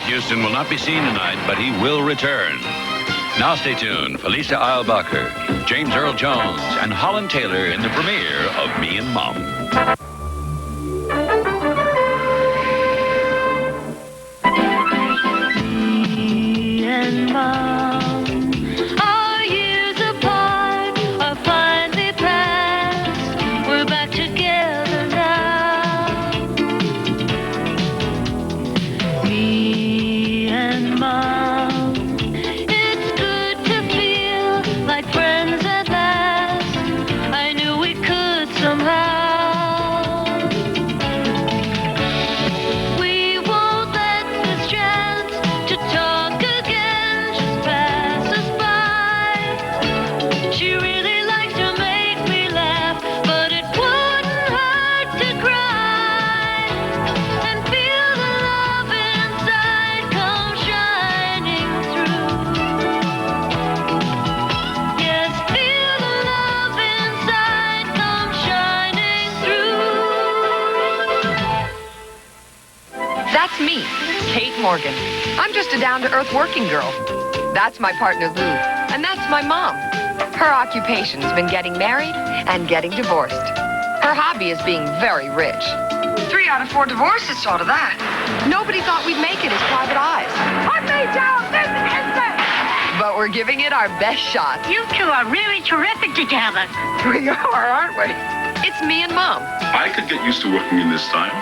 Houston will not be seen tonight, but he will return. Now stay tuned for Lisa Eilbacher, James Earl Jones, and Holland Taylor in the premiere of Me and Mom. Me and Mom are years apart, are finally past. We're back together now. Me and Mom. Like friends at last, I knew we could somehow. We won't let this chance to talk again just pass us by. She really likes to make me laugh, but it wouldn't hurt to cry and feel the love inside come shining through. That's me, Kate Morgan. I'm just a down-to-earth working girl. That's my partner, Lou. And that's my mom. Her occupation's been getting married and getting divorced. Her hobby is being very rich. 3 out of 4 divorces saw to that. Nobody thought we'd make it as private eyes. Put me down this instant! But we're giving it our best shot. You two are really terrific together. We are, aren't we? It's me and Mom. I could get used to working in this style.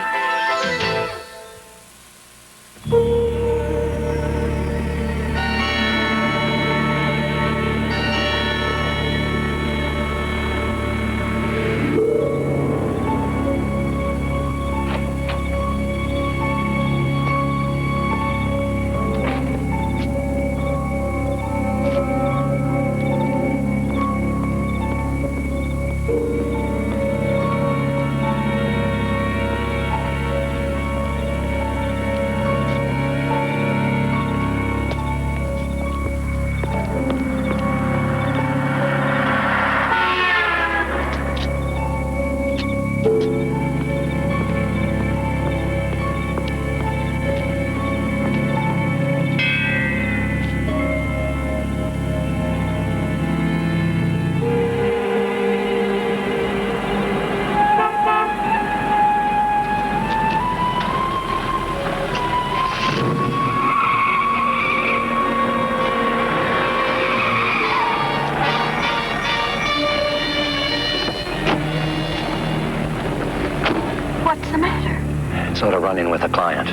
Sort of run-in with a client.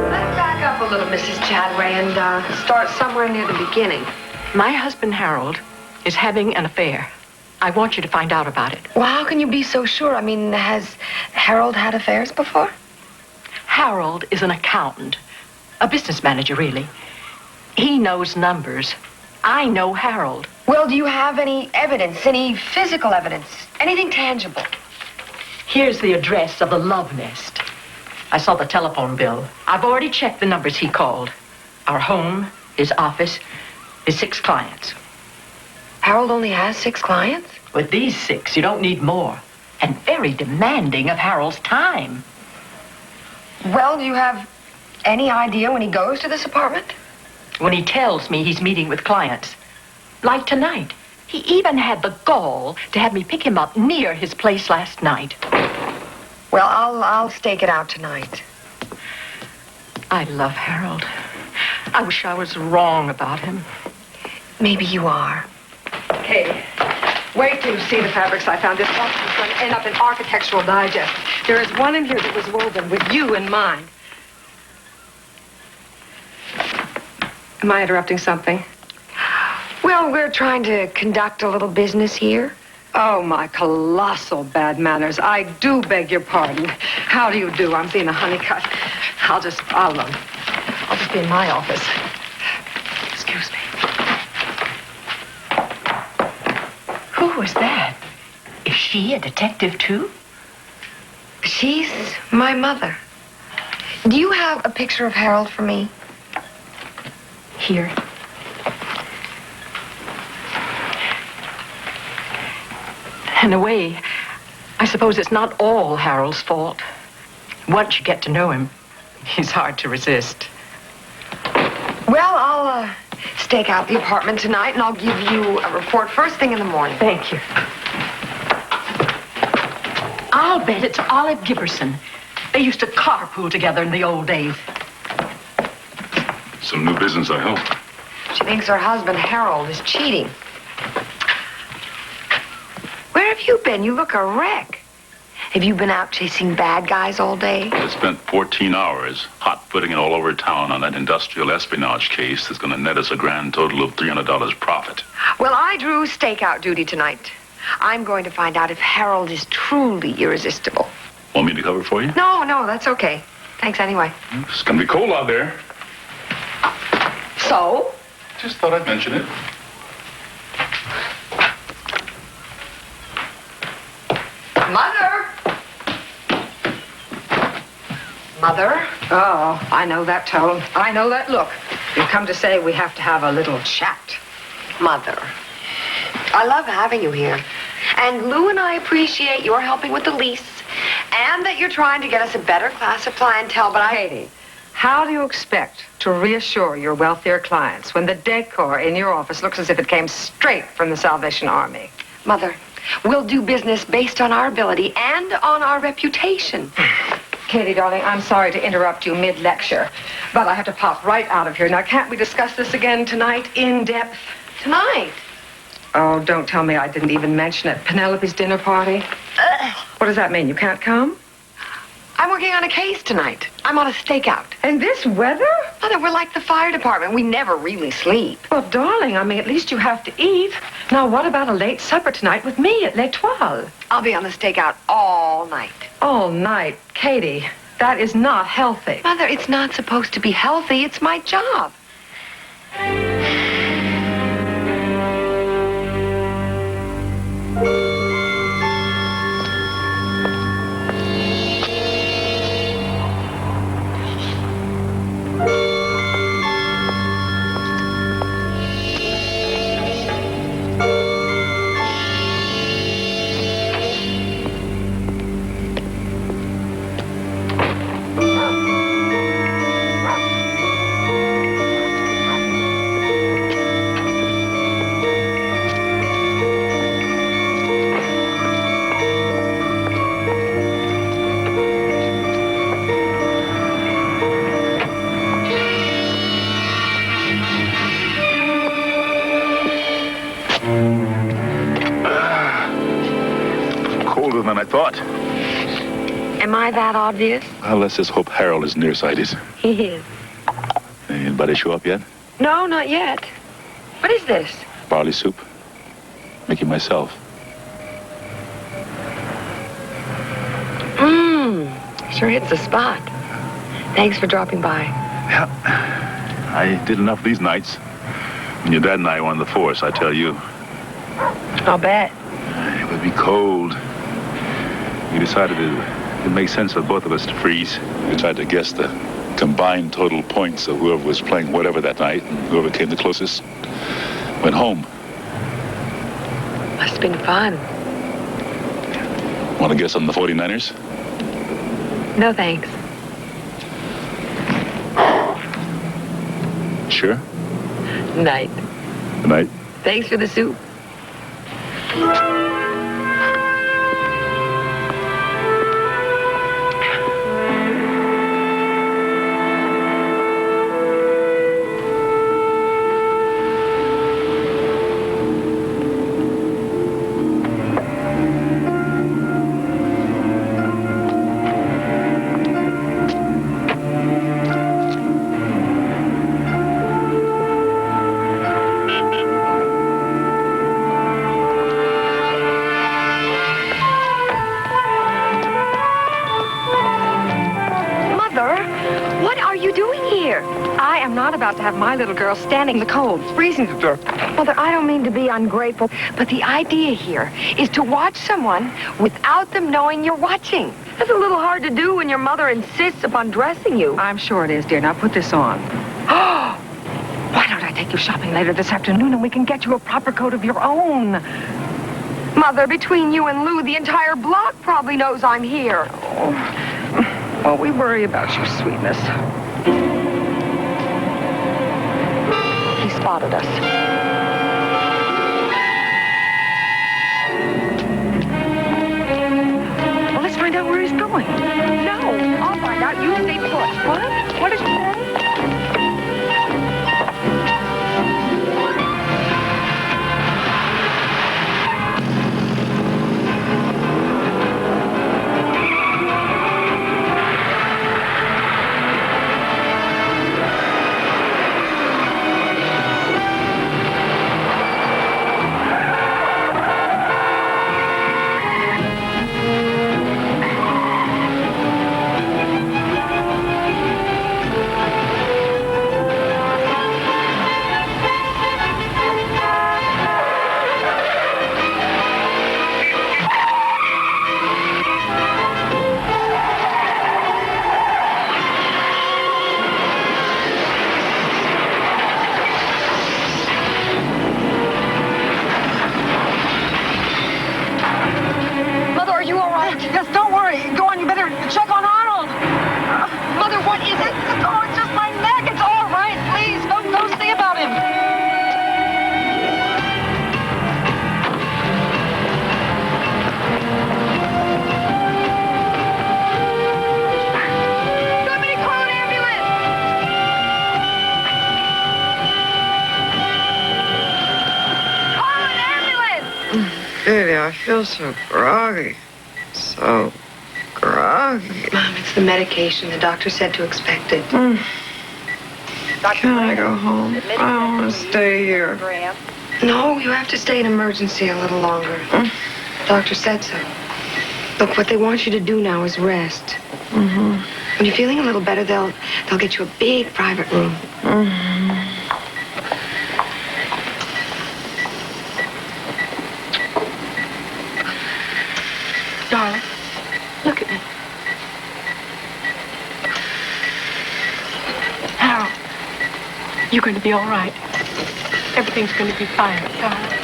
Let's back up a little, Mrs. Chadway, and start somewhere near the beginning. My husband, Harold, is having an affair. I want you to find out about it. Well, how can you be so sure? I mean, has Harold had affairs before? Harold is an accountant. A business manager, really. He knows numbers. I know Harold. Well, do you have any evidence, any physical evidence, anything tangible? Here's the address of the Love Nest. I saw the telephone bill. I've already checked the numbers he called. Our home, his office, his 6 clients. Harold only has 6 clients? With these 6, you don't need more. And very demanding of Harold's time. Well, do you have any idea when he goes to this apartment? When he tells me he's meeting with clients. Like tonight. He even had the gall to have me pick him up near his place last night. Well, I'll stake it out tonight. I love Harold. I wish I was wrong about him. Maybe you are. Katie, wait till you see the fabrics I found. This box is going to end up in Architectural Digest. There is one in here that was woven with you in mind. Am I interrupting something? Well, we're trying to conduct a little business here. Oh, my colossal bad manners. I do beg your pardon. How do you do? I'm Zena Honeycutt. I'll just be in my office. Excuse me. Who was that? Is she a detective, too? She's my mother. Do you have a picture of Harold for me? Here. In a way, I suppose it's not all Harold's fault. Once you get to know him, he's hard to resist. Well, I'll stake out the apartment tonight, and I'll give you a report first thing in the morning. Thank you. I'll bet it's Olive Giberson. They used to carpool together in the old days. Some new business, I hope. She thinks her husband, Harold, is cheating. Where have you been? You look a wreck. Have you been out chasing bad guys all day? I spent 14 hours hot-footing it all over town on that industrial espionage case that's going to net us a grand total of $300 profit. Well, I drew stakeout duty tonight. I'm going to find out if Harold is truly irresistible. Want me to cover for you? No, that's okay. Thanks anyway. It's going to be cold out there. So? Just thought I'd mention it. Mother? Mother? Oh, I know that tone. I know that look. You've come to say we have to have a little chat. Mother, I love having you here. And Lou and I appreciate your helping with the lease and that you're trying to get us a better class of clientele, but Katie, how do you expect to reassure your wealthier clients when the decor in your office looks as if it came straight from the Salvation Army? Mother, we'll do business based on our ability and on our reputation. Katie, darling, I'm sorry to interrupt you mid-lecture, but I have to pop right out of here. Now, can't we discuss this again tonight in depth? Tonight? Oh, don't tell me I didn't even mention it. Penelope's dinner party? What does that mean? You can't come? I'm working on a case tonight. I'm on a stakeout. In this weather? Mother, we're like the fire department. We never really sleep. Well, darling, I mean, at least you have to eat. Now, what about a late supper tonight with me at L'Etoile? I'll be on the stakeout all night. All night. Katie, that is not healthy. Mother, it's not supposed to be healthy. It's my job. Than I thought. Am I that obvious? Well, let's just hope Harold is nearsighted. He is. Anybody show up yet? No, not yet. What is this? Barley soup. Making myself. Sure hits the spot. Thanks for dropping by. Yeah. I did enough these nights. When your dad and I were on the force, I tell you. I'll bet. It would be cold. We decided it makes sense for both of us to freeze. We tried to guess the combined total points of whoever was playing whatever that night, and whoever came the closest went home. Must have been fun. Want to guess on the 49ers? No, thanks. Sure. Night. Good night. Thanks for the soup. About to have my little girl standing in the cold, freezing to death. Mother, I don't mean to be ungrateful, but the idea here is to watch someone without them knowing you're watching. That's a little hard to do when your mother insists upon dressing you. I'm sure it is, dear. Now put this on. Why don't I take you shopping later this afternoon and we can get you a proper coat of your own? Mother, between you and Lou, the entire block probably knows I'm here. Well, we worry about you, sweetness. He spotted us. Well, let's find out where he's going. No, I'll find out. You stay put. What? What did you say? Yes, don't worry. Go on, you better check on Arnold. Mother, what is it? Oh, it's just my neck. It's all right. Please, go see about him. Somebody call an ambulance! Call an ambulance! Katie, I feel so groggy. So groggy. Mom, it's the medication. The doctor said to expect it. Can I go home? I don't want to stay here. No, you have to stay in emergency a little longer. The doctor said so. Look, what they want you to do now is rest. Mm-hmm. When you're feeling a little better, they'll get you a big private room. Mm-hmm. Darling, look at me. Harold, you're going to be all right. Everything's going to be fine, darling.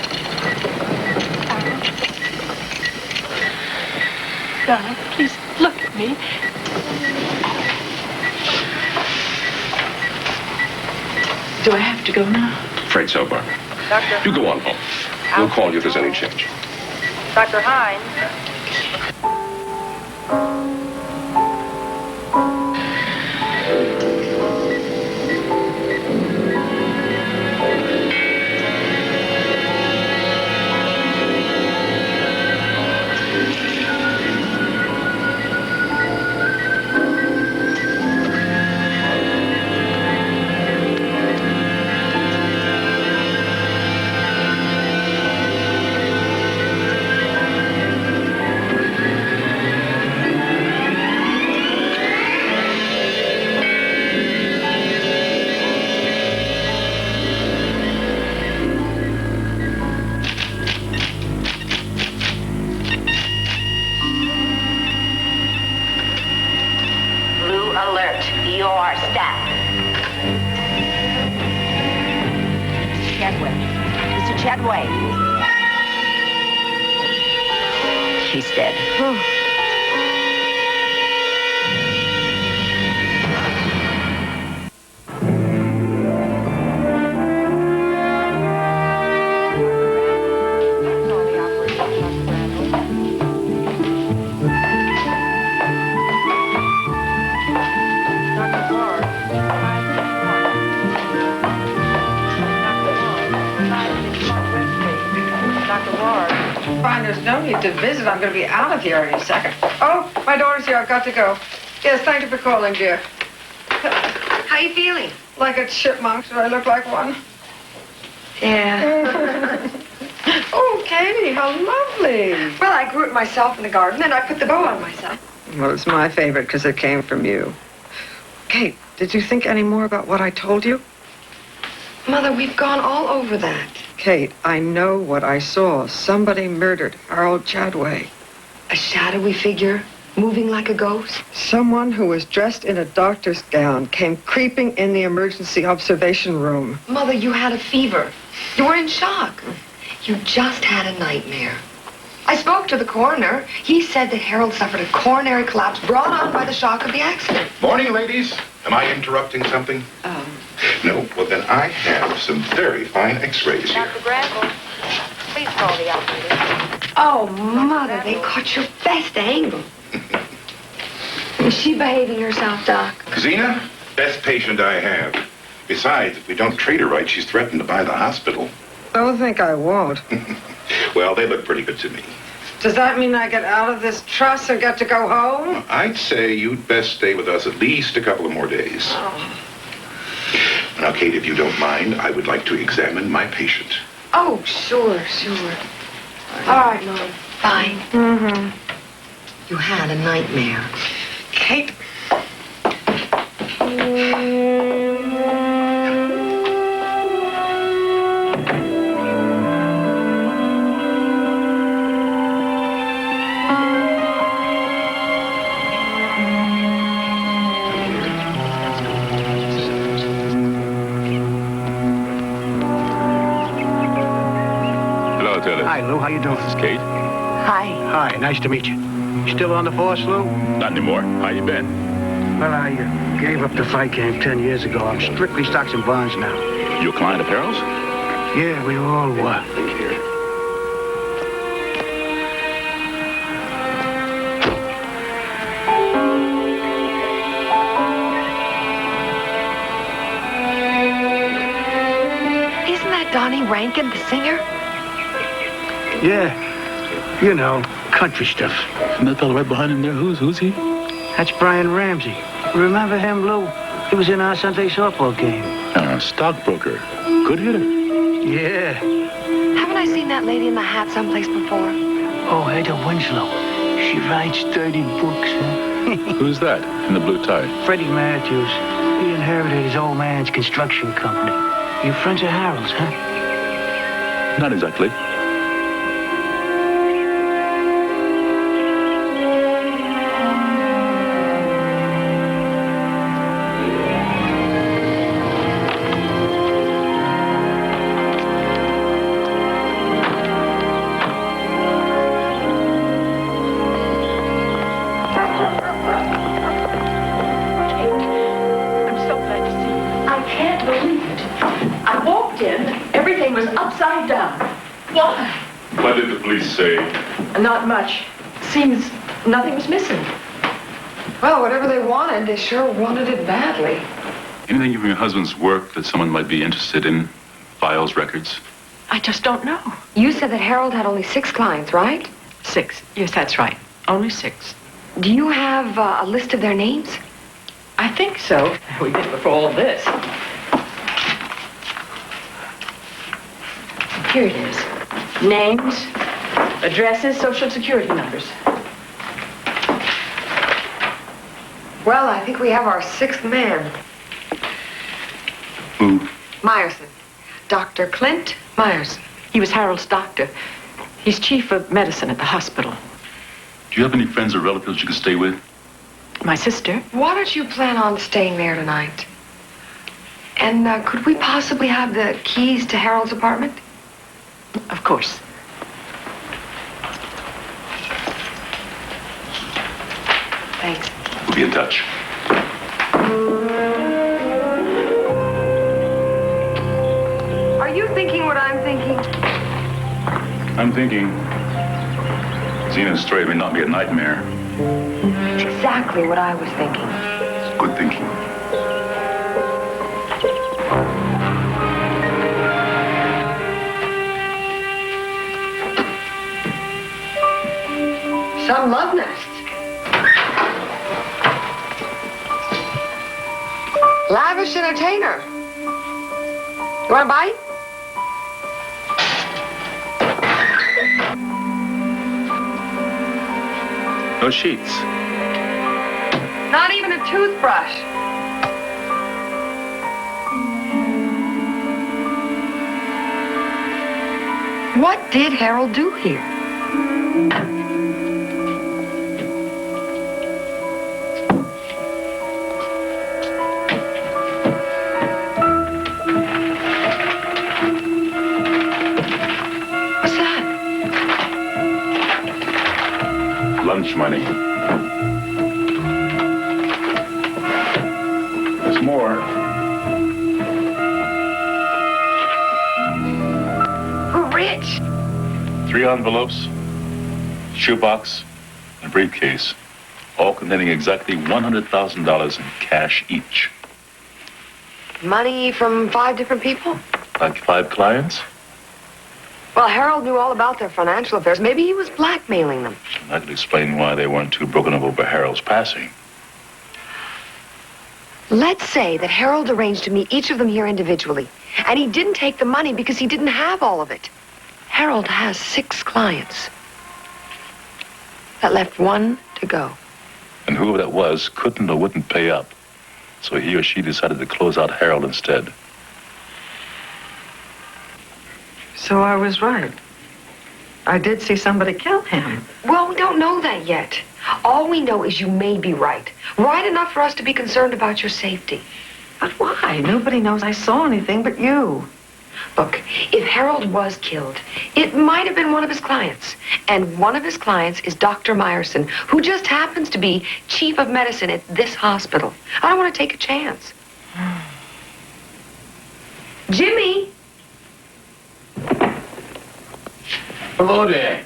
Darling, please look at me. Do I have to go now? Afraid so, Barbara. Doctor. You go on home. We'll call you if there's any change. Dr. Hines. She's dead. Fine, there's no need to visit. I'm going to be out of here any second. Oh, my daughter's here. I've got to go. Yes, thank you for calling, dear. How you feeling? Like a chipmunk. Do I look like one? Yeah. Oh, Katie, how lovely. Well, I grew it myself in the garden, and I put the bow on myself. Well, it's my favorite because it came from you. Kate, did you think any more about what I told you? Mother, we've gone all over that. Kate, I know what I saw. Somebody murdered Harold Chadway. A shadowy figure moving like a ghost? Someone who was dressed in a doctor's gown came creeping in the emergency observation room. Mother, you had a fever. You were in shock. You just had a nightmare. I spoke to the coroner. He said that Harold suffered a coronary collapse brought on by the shock of the accident. Morning, ladies. Am I interrupting something? No? Well, then I have some very fine x-rays here. Dr. Bramble, please call the operator. Oh, Mother, they caught your best angle. Is she behaving herself, Doc? Zena, best patient I have. Besides, if we don't treat her right, she's threatened to buy the hospital. Don't think I won't. Well, they look pretty good to me. Does that mean I get out of this truss and get to go home? I'd say you'd best stay with us at least a couple of more days. Oh. Now, Kate, if you don't mind, I would like to examine my patient. Oh, sure. All right, Mom. Fine. Mm-hmm. You had a nightmare. Kate. Hi, Lou. How you doing? This is Kate. Hi. Hi. Nice to meet you. You still on the force, Lou? Not anymore. How you been? Well, I gave up the fight game 10 years ago. I'm strictly stocks and bonds now. You a client of Harold's? Yeah, we all were. Isn't that Donnie Rankin, the singer? Yeah. You know, country stuff. And that fellow right behind him there, who's he? That's Brian Ramsey. Remember him, Lou? He was in our Sunday softball game. Stockbroker. Good hitter. Yeah. Haven't I seen that lady in the hat someplace before? Oh, Hedda Winslow. She writes 30 books, huh? Who's that in the blue tie? Freddie Matthews. He inherited his old man's construction company. You friends of Harold's, huh? Not exactly. What did the police say? Not much. Seems nothing was missing. Well, whatever they wanted, they sure wanted it badly. Anything from your husband's work that someone might be interested in? Files, records? I just don't know. You said that Harold had only 6 clients, right? 6. Yes, that's right. Only 6. Do you have a list of their names? I think so. We did before all this. Here it is. Names, addresses, social security numbers. Well, I think we have our 6th man. Who? Meyerson. Dr. Clint Meyerson. He was Harold's doctor. He's chief of medicine at the hospital. Do you have any friends or relatives you could stay with? My sister. Why don't you plan on staying there tonight? And could we possibly have the keys to Harold's apartment? Of course. Thanks. We'll be in touch. Are you thinking what I'm thinking? I'm thinking Zena's story may not be a nightmare. Exactly what I was thinking. Good thinking. Some love nest. Lavish entertainer. You want a bite? No sheets. Not even a toothbrush. What did Harold do here? lunch money. There's more. We're rich. 3 envelopes, shoebox, and briefcase, all containing exactly $100,000 in cash each. Money from 5 different people? Like 5 clients? Well, Harold knew all about their financial affairs. Maybe he was blackmailing them. That could explain why they weren't too broken up over Harold's passing. Let's say that Harold arranged to meet each of them here individually, and he didn't take the money because he didn't have all of it. Harold has 6 clients. That left 1 to go. And whoever that was couldn't or wouldn't pay up. So he or she decided to close out Harold instead. So I was right. I did see somebody kill him. Well, we don't know that yet. All we know is you may be right. Right enough for us to be concerned about your safety. But why? Nobody knows I saw anything but you. Look, if Harold was killed, it might have been one of his clients. And one of his clients is Dr. Meyerson, who just happens to be chief of medicine at this hospital. I don't want to take a chance. Jimmy! Hello there.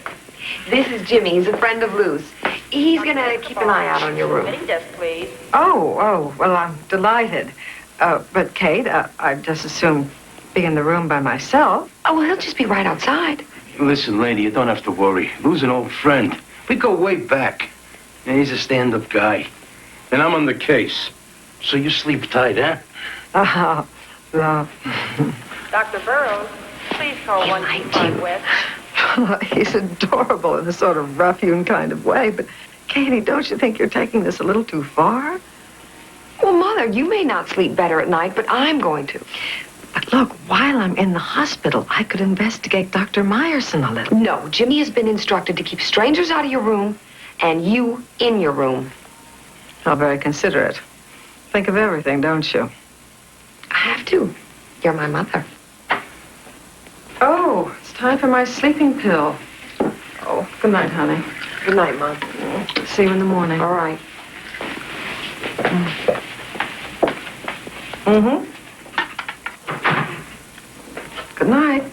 This is Jimmy. He's a friend of Lou's. He's going to keep an eye out on your room. Desk, please. Oh, well, I'm delighted. But, Kate, I'd just as soon be in the room by myself. Oh, well, he'll just be right outside. Listen, lady, you don't have to worry. Lou's an old friend. We go way back. And he's a stand-up guy. And I'm on the case. So you sleep tight, huh? Love. Dr. Burroughs, please call 125 West. He's adorable in a sort of rough-hewn kind of way, but, Katie, don't you think you're taking this a little too far? Well, Mother, you may not sleep better at night, but I'm going to. But look, while I'm in the hospital, I could investigate Dr. Meyerson a little. No, Jimmy has been instructed to keep strangers out of your room and you in your room. How very considerate. Think of everything, don't you? I have to. You're my mother. Oh, it's time for my sleeping pill. Oh, good night, honey. Good night, Mom. See you in the morning. All right. Mm-hmm. Good night.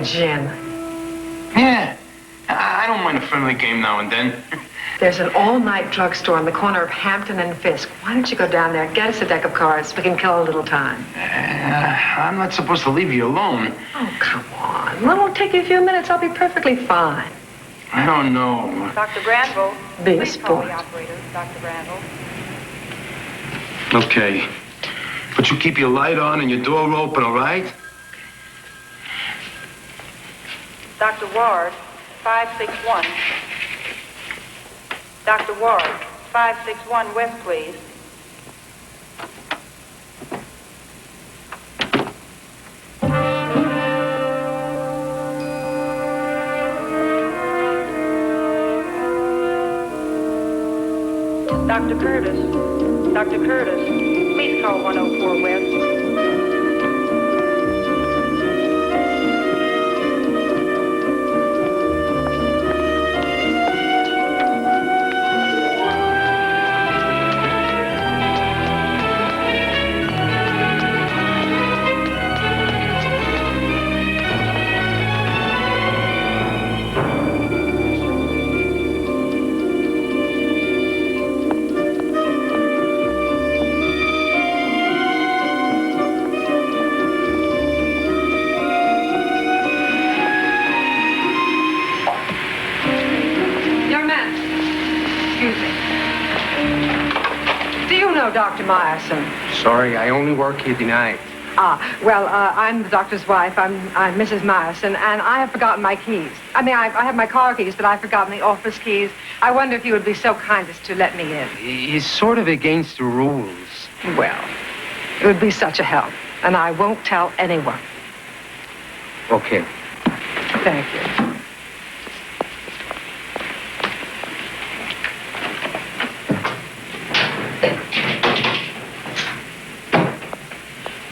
Gin. Yeah. I don't mind a friendly game now and then. There's an all-night drugstore on the corner of Hampton and Fisk. Why don't you go down there and get us a deck of cards so we can kill a little time? I'm not supposed to leave you alone. Oh, come on. Well, it'll take you a few minutes. I'll be perfectly fine. I don't know. Dr. Granville, Be a please call sport. the operator, Dr. Granville. Okay. But you keep your light on and your door open, all right? Dr. Ward, 561. Dr. Ward, 561 West, please. Dr. Curtis, please call 104 West. know Dr. Meyerson. Sorry, I only work here tonight. I'm the doctor's wife. I'm Mrs. Meyerson, and I have forgotten my keys. I mean, I have my car keys, but I've forgotten the office keys. I wonder if you would be so kind as to let me in. It's sort of against the rules. Well, it would be such a help, and I won't tell anyone. Okay. Thank you.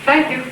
Thank you.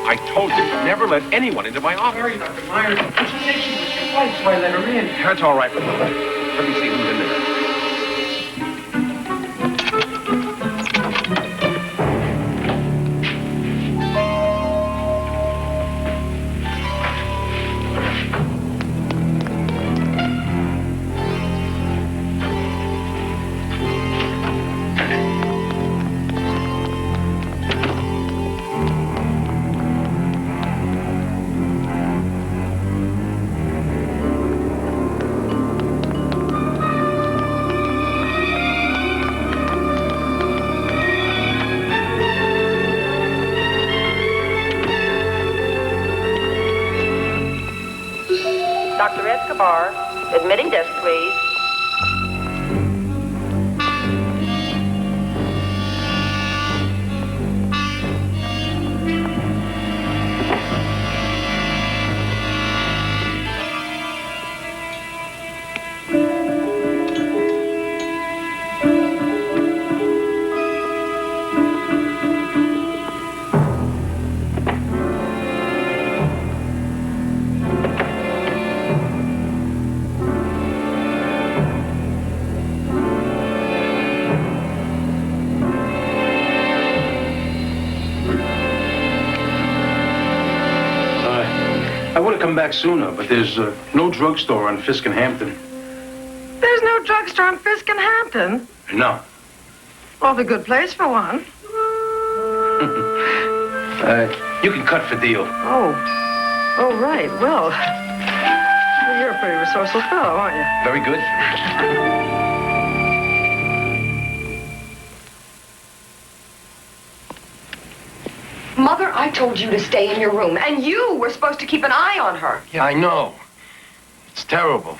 I told you to never let anyone into my office. Sorry, Dr. Myers. She said she was your wife, so I let her in. That's all right, let me see who's in there. Dr. Escobar, admitting desk, please. I would have come back sooner, but there's no drugstore on Fisk and Hampton. There's no drugstore on Fisk and Hampton. No. Awfully good place for one. You can cut for deal. Oh, right. Well, you're a pretty resourceful fellow, aren't you? Very good. Mother, I told you to stay in your room, and you were supposed to keep an eye on her. Yeah, I know. It's terrible.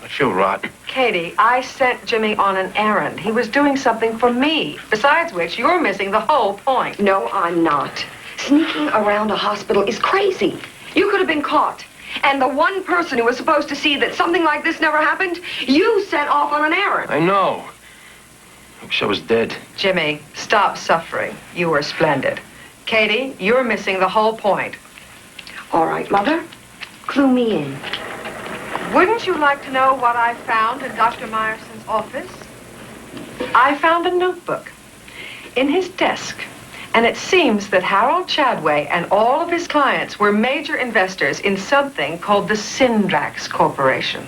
I feel rotten. Katie, I sent Jimmy on an errand. He was doing something for me. Besides which, you're missing the whole point. No, I'm not. Sneaking around a hospital is crazy. You could have been caught. And the one person who was supposed to see that something like this never happened, you sent off on an errand. I know. I wish I was dead. Jimmy, stop suffering. You were splendid. Katie, you're missing the whole point. All right, Mother. Clue me in. Wouldn't you like to know what I found in Dr. Meyerson's office? I found a notebook in his desk. And it seems that Harold Chadway and all of his clients were major investors in something called the Syndrax Corporation.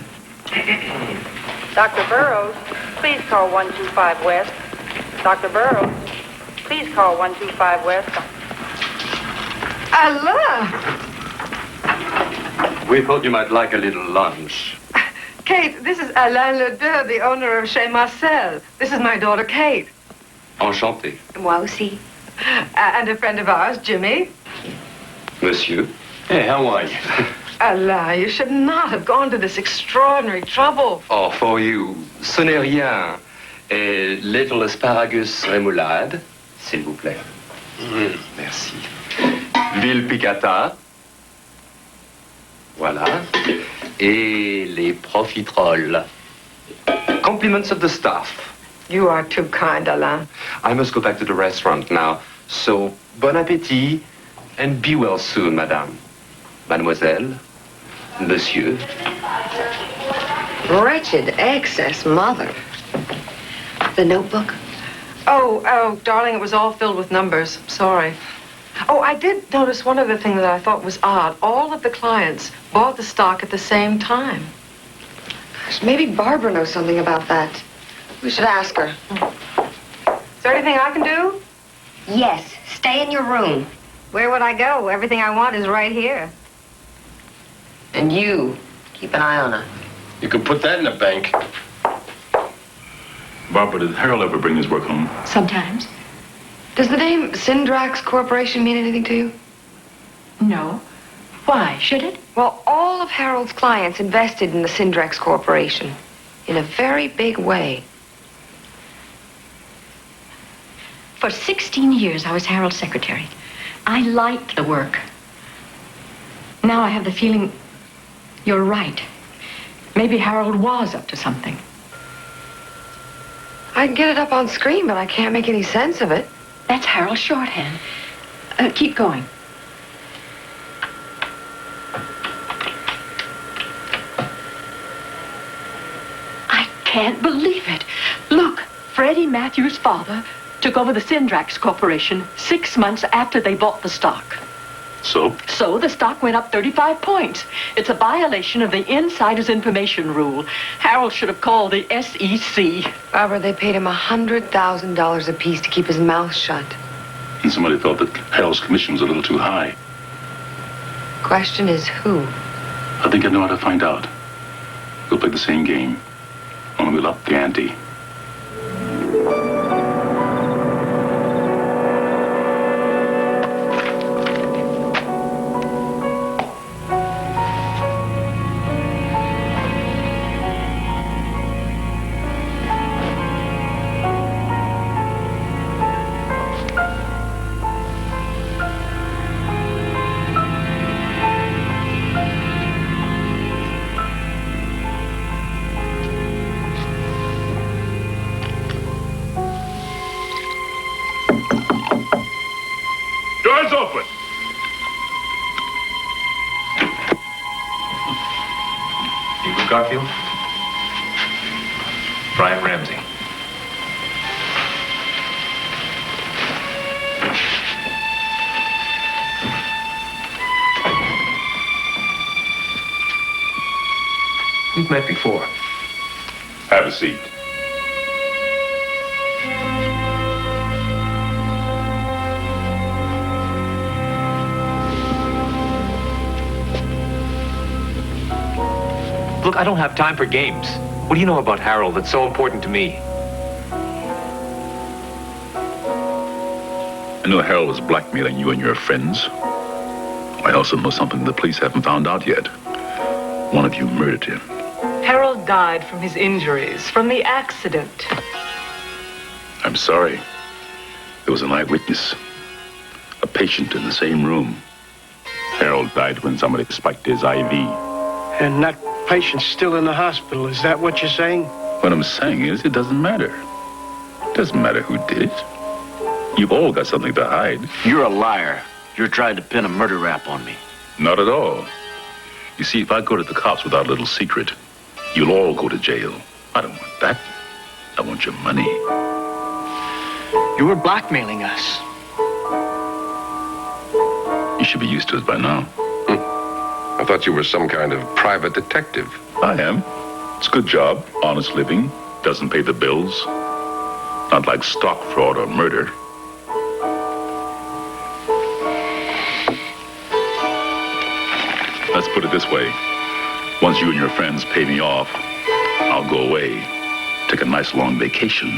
Dr. Burroughs, please call 125 West. Dr. Burroughs, please call 125 West. Alain! We thought you might like a little lunch. Kate, this is Alain Ledeux, the owner of Chez Marcel. This is my daughter, Kate. Enchanté. Moi aussi. And a friend of ours, Jimmy. Monsieur. Hey, how are you? Alain, you should not have gone to this extraordinary trouble. Oh, for you, ce n'est rien. A little asparagus remoulade, s'il vous plaît. Merci. L'huile piccata. Voilà. Et les profiteroles. Compliments of the staff. You are too kind, Alain. I must go back to the restaurant now. So, bon appétit, and be well soon, madame. Mademoiselle, monsieur. Wretched excess mother. The notebook? Oh, darling, it was all filled with numbers. Sorry. Oh, I did notice one other thing that I thought was odd. All of the clients bought the stock at the same time. Gosh, maybe Barbara knows something about that. We should ask her. Is there anything I can do? Yes. Stay in your room. Where would I go? Everything I want is right here. And you, keep an eye on her. You could put that in the bank. Barbara, did Harold ever bring his work home? Sometimes. Does the name Syndrax Corporation mean anything to you? No. Why? Should it? Well, all of Harold's clients invested in the Syndrax Corporation in a very big way. For 16 years, I was Harold's secretary. I liked the work. Now I have the feeling you're right. Maybe Harold was up to something. I can get it up on screen, but I can't make any sense of it. That's Harold's shorthand. Keep going. I can't believe it. Look, Freddie Matthews' father took over the Syndrax Corporation 6 months after they bought the stock. So? So the stock went up 35 points. It's a violation of the insider's information rule. Harold should have called the SEC. Barbara, they paid him $100,000 apiece to keep his mouth shut. And somebody felt that Harold's commission was a little too high. Question is who? I think I know how to find out. We'll play the same game, only we'll up the ante. Doors open. Ingrid Garfield. Brian Ramsey. We've met before. Have a seat. Look, I don't have time for games. What do you know about Harold that's so important to me? I know Harold was blackmailing you and your friends. I also know something the police haven't found out yet. One of you murdered him. Harold died from his injuries, from the accident. I'm sorry. There was an eyewitness. A patient in the same room. Harold died when somebody spiked his IV. And that patient's still in the hospital. Is that what you're saying? What I'm saying is, it doesn't matter. It doesn't matter who did it. You've all got something to hide. You're a liar. You're trying to pin a murder rap on me. Not at all. You see, if I go to the cops without a little secret, you'll all go to jail. I don't want that. I want your money. You were blackmailing us. You should be used to it by now. I thought you were some kind of private detective. I am. It's a good job, honest living, doesn't pay the bills. Not like stock fraud or murder. Let's put it this way. Once you and your friends pay me off, I'll go away, take a nice long vacation.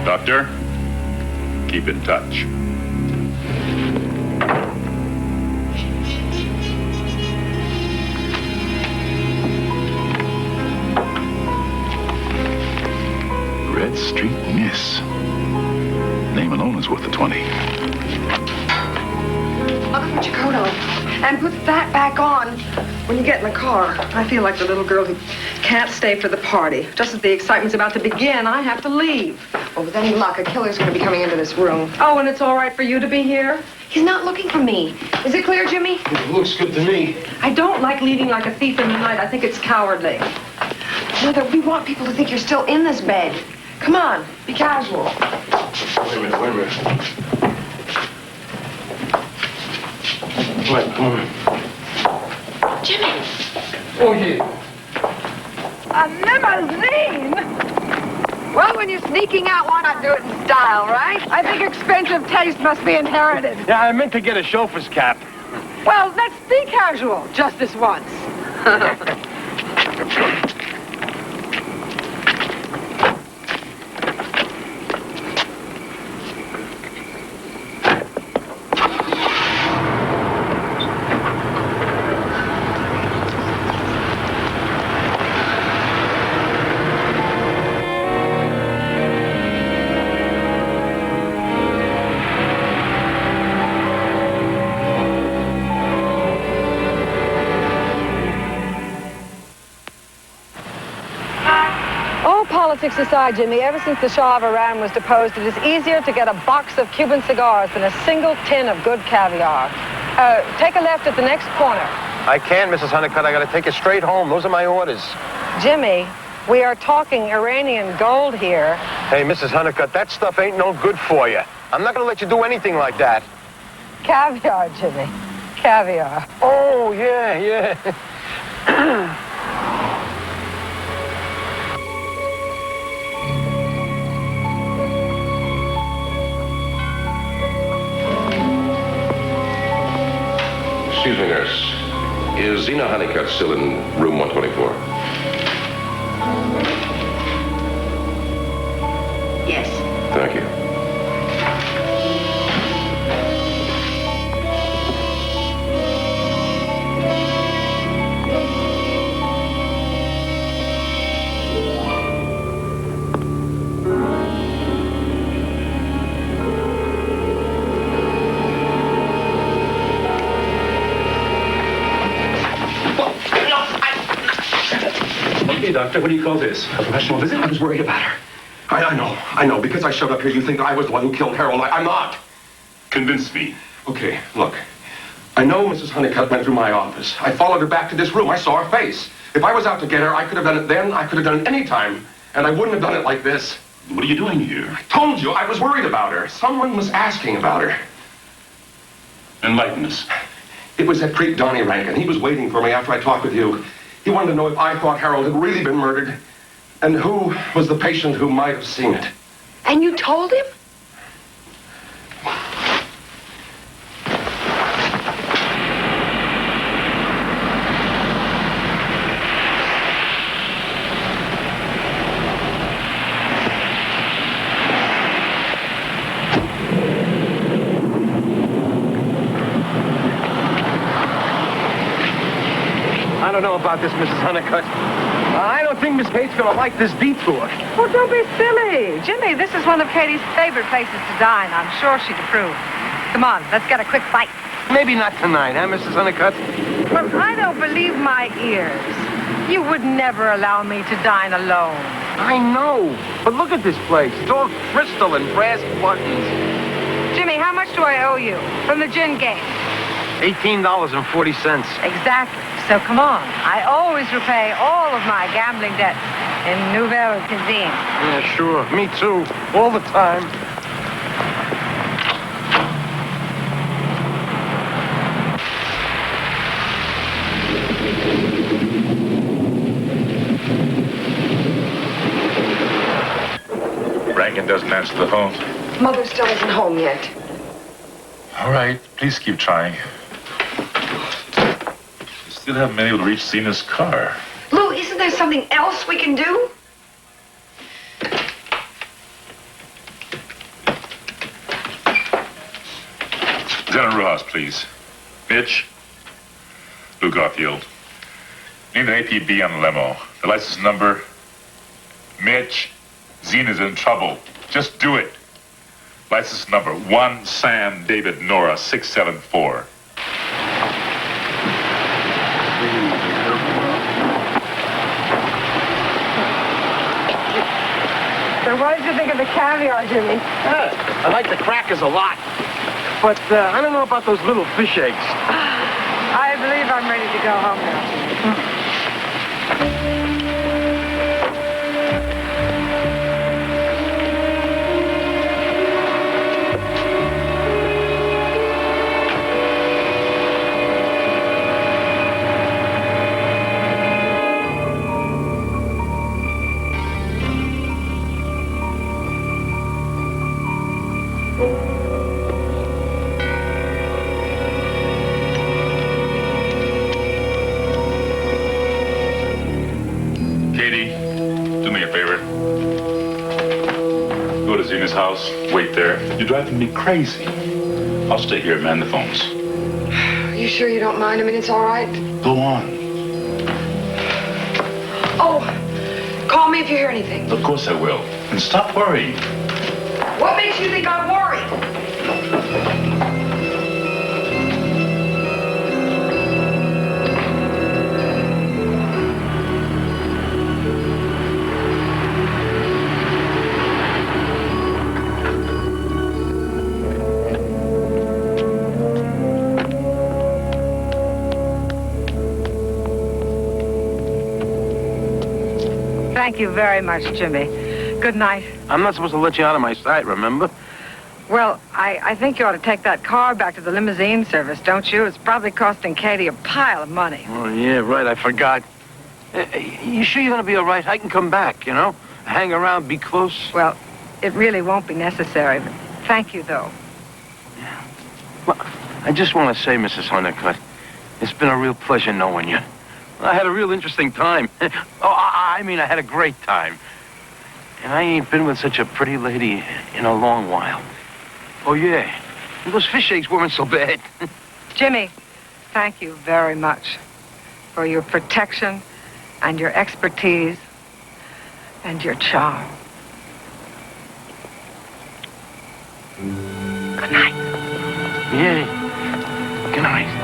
Doctor, keep in touch. Red Street Miss. Name alone is worth the 20. I'll go put your coat on. And put that back on when you get in the car. I feel like the little girl who can't stay for the party. Just as the excitement's about to begin, I have to leave. Oh, with any luck, a killer's going to be coming into this room. Oh, and it's all right for you to be here? He's not looking for me. Is it clear, Jimmy? It looks good to me. I don't like leaving like a thief in the night. I think it's cowardly. Mother, we want people to think you're still in this bed. Come on, be casual. Wait a minute. Wait, come on. Jimmy! Oh, yeah. A limousine? Well, when you're sneaking out, why not do it in style, right? I think expensive taste must be inherited. Yeah, I meant to get a chauffeur's cap. Well, let's be casual, just this once. Politics aside, Jimmy, ever since the Shah of Iran was deposed, it is easier to get a box of Cuban cigars than a single tin of good caviar. Take a left at the next corner. I can, Mrs. Honeycutt. I got to take it straight home. Those are my orders. Jimmy, we are talking Iranian gold here. Hey, Mrs. Honeycutt, that stuff ain't no good for you. I'm not going to let you do anything like that. Caviar, Jimmy. Caviar. Oh, yeah. Excuse me, nurse. Is Zena Honeycutt still in room 124? Yes. Thank you. Doctor, what do you call this? A professional visit? I was worried about her. I know. Because I showed up here, you think I was the one who killed Harold. I'm not. Convince me. Okay, look. I know Mrs. Honeycutt went through my office. I followed her back to this room. I saw her face. If I was out to get her, I could have done it then. I could have done it any time. And I wouldn't have done it like this. What are you doing here? I told you, I was worried about her. Someone was asking about her. Enlighten us. It was that creep Donnie Rankin. He was waiting for me after I talked with you. He wanted to know if I thought Harold had really been murdered, and who was the patient who might have seen it. And you told him? I don't know about this, Mrs. Honeycutt. I don't think Miss Kate's gonna like this detour. Oh, don't be silly. Jimmy, this is one of Katie's favorite places to dine. I'm sure she'd approve. Come on, let's get a quick bite. Maybe not tonight, huh, Mrs. Honeycutt? But I don't believe my ears. You would never allow me to dine alone. I know, but look at this place. It's all crystal and brass buttons. Jimmy, how much do I owe you from the gin game? $18.40. Exactly. So come on. I always repay all of my gambling debts in Nouvelle Cuisine. Yeah, sure. Me too. All the time. Rankin doesn't answer the phone. Mother still isn't home yet. All right, please keep trying. Still haven't been able to reach Zena's car. Lou, isn't there something else we can do? Lieutenant Ross, please. Mitch. Lou Garfield. Need an APB on the limo. The license number. Mitch. Zena's in trouble. Just do it. License number 1 Sam David Nora 674. What did you think of the caviar, Jimmy? I like the crackers a lot. But I don't know about those little fish eggs. I believe I'm ready to go home now, Jimmy. House, wait there. You're driving me crazy. I'll stay here and man the phones. Are you sure you don't mind? I mean, it's all right. Go on. Oh, call me if you hear anything. Of course I will. And stop worrying. What makes you think I'm worried? Thank you very much, Jimmy. Good night. I'm not supposed to let you out of my sight, remember? Well, I think you ought to take that car back to the limousine service, don't you? It's probably costing Katie a pile of money. Oh, yeah, right, I forgot. You sure you're going to be all right? I can come back, you know? Hang around, be close. Well, it really won't be necessary, but thank you, though. Yeah. Well, I just want to say, Mrs. Honeycutt, it's been a real pleasure knowing you. I had a real interesting time. I had a great time. And I ain't been with such a pretty lady in a long while. Oh, yeah. Those fish eggs weren't so bad. Jimmy, thank you very much for your protection and your expertise and your charm. Good night. Yeah. Good night.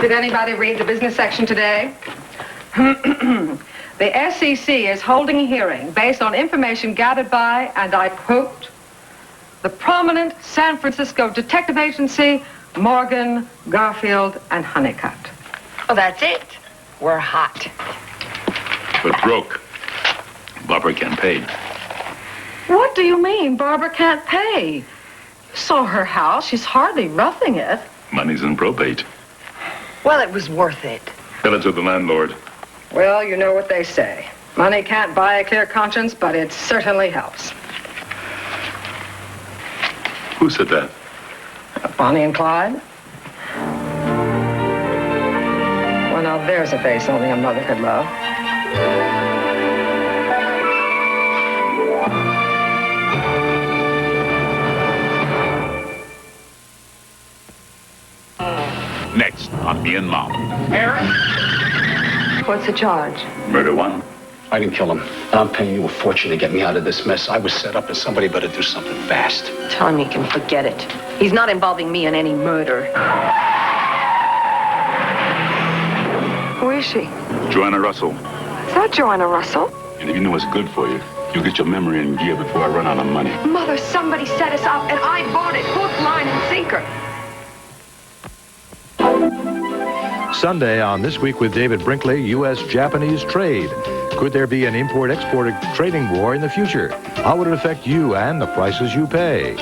Did anybody read the business section today? The SEC is holding a hearing based on information gathered by, and I quote, the prominent San Francisco detective agency, Morgan, Garfield, and Honeycutt. Oh, that's it. We're hot. But broke. Barbara can't pay. What do you mean Barbara can't pay? Saw her house. She's hardly roughing it. Money's in probate. Well, it was worth it. Tell it to the landlord. Well, you know what they say. Money can't buy a clear conscience, but it certainly helps. Who said that? Bonnie and Clyde? Well, now there's a face only a mother could love. Next on Me and Mom. What's the charge? Murder one. I didn't kill him. And I'm paying you a fortune to get me out of this mess. I was set up and somebody better do something fast. Tell him he can forget it. He's not involving me in any murder. Who is she? Joanna Russell. Is that Joanna Russell? And if you know what's good for you, you'll get your memory in gear before I run out of money. Mother, somebody set us up, and I bought it. Hook, line, and sinker. Sunday on This Week with David Brinkley, U.S.-Japanese trade. Could there be an import-export trading war in the future? How would it affect you and the prices you pay?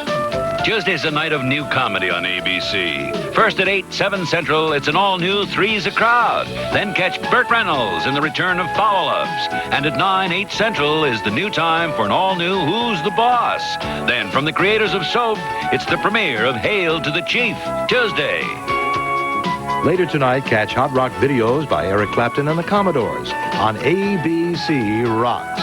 Tuesday's a night of new comedy on ABC. First at 8, 7 Central, it's an all-new Three's a Crowd. Then catch Burt Reynolds in the return of Foul-Ups. And at 9, 8 Central is the new time for an all-new Who's the Boss? Then from the creators of Soap, it's the premiere of Hail to the Chief, Tuesday. Later tonight, catch Hot Rock videos by Eric Clapton and the Commodores on ABC Rocks.